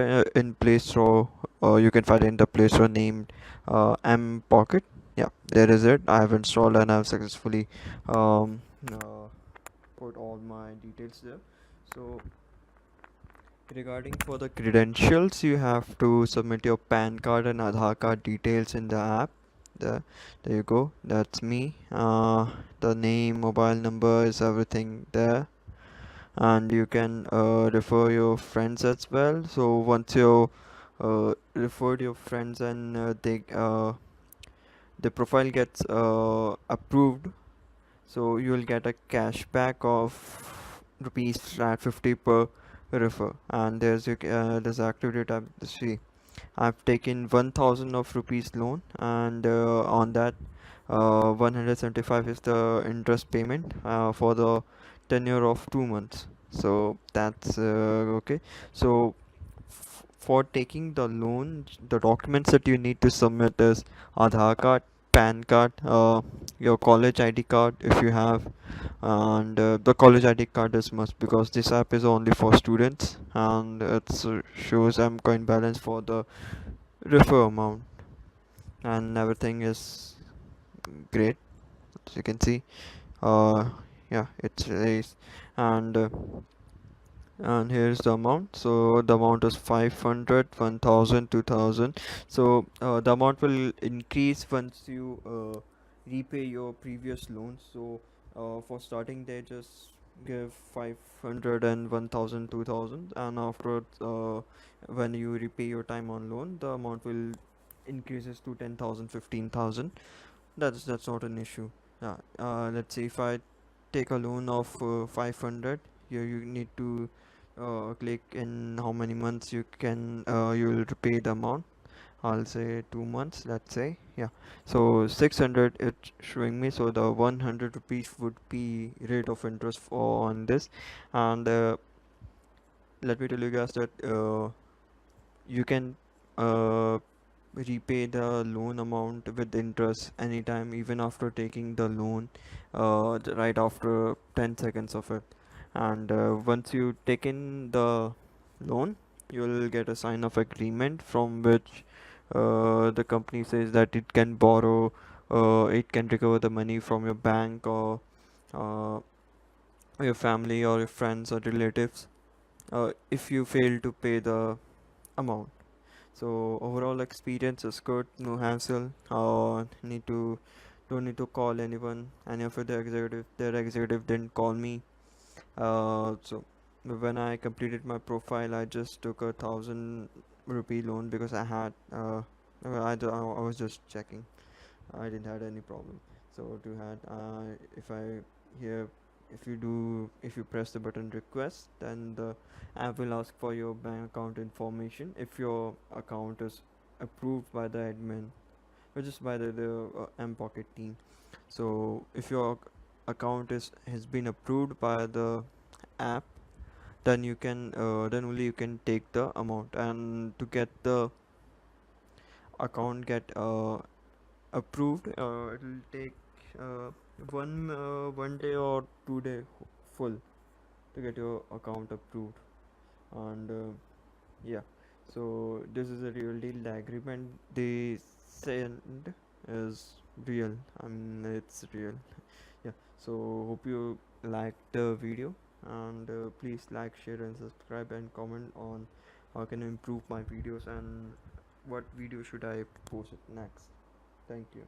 in Play Store, you can find it in the Play Store named mPokket. Yeah, there is it. I have installed and I've successfully um, uh, put all my details there. So regarding for the credentials, you have to submit your PAN card and Aadhaar card details in the app. There, there you go. That's me. The name, mobile number is everything there, and you can refer your friends as well. So once you referred your friends and the profile gets approved, so you will get a cashback of rupees flat 50 per refer. And there's activity tab. See, I've taken 1000 of rupees loan, and on that 175 is the interest payment for the tenure of 2 months. So that's okay. So for taking the loan, the documents that you need to submit is Aadhaar card, PAN card, your college ID card if you have, and the college ID card is must, because this app is only for students, and it shows coin balance for the refer amount, and everything is great, as you can see. uh yeah, it's raised, and and here's the amount. So the amount is 500, 1000, 2000. So the amount will increase once you repay your previous loans. So for starting, they just give 500 and 1000, 2000, and after when you repay your time on loan, the amount will increases to 10,000, 15,000. That's not an issue. Yeah. Let's say if I take a loan of 500, you need to click in how many months you will repay the amount. I'll say 2 months, let's say. Yeah. So 600 it's showing me. So the 100 rupees would be rate of interest for on this. And let me tell you guys that you can uh, repay the loan amount with interest anytime, even after taking the loan right after 10 seconds of it. And once you take in the loan, you'll get a sign of agreement from which the company says that it can borrow, it can recover the money from your bank, or uh, your family or your friends or relatives if you fail to pay the amount. So overall experience is good, no hassle. Need to Don't need to call anyone. Any of the executive, their executive didn't call me. So when I completed my profile, I just took a 1,000 rupee loan because I had. I was just checking. I didn't had any problem. So to had if I here if you press the button request, then the app will ask for your bank account information if your account is approved by the admin, which is by the mPokket team. So if your account has been approved by the app, then you can then only you can take the amount. And to get the account get approved, it will take uh, 1 day or 2 day full to get your account approved. And yeah, so this is a real deal. The agreement they send is real. I mean, it's real. Yeah. So hope you liked the video, and please like, share, and subscribe, and comment on how can I improve my videos and what video should I post it next. Thank you.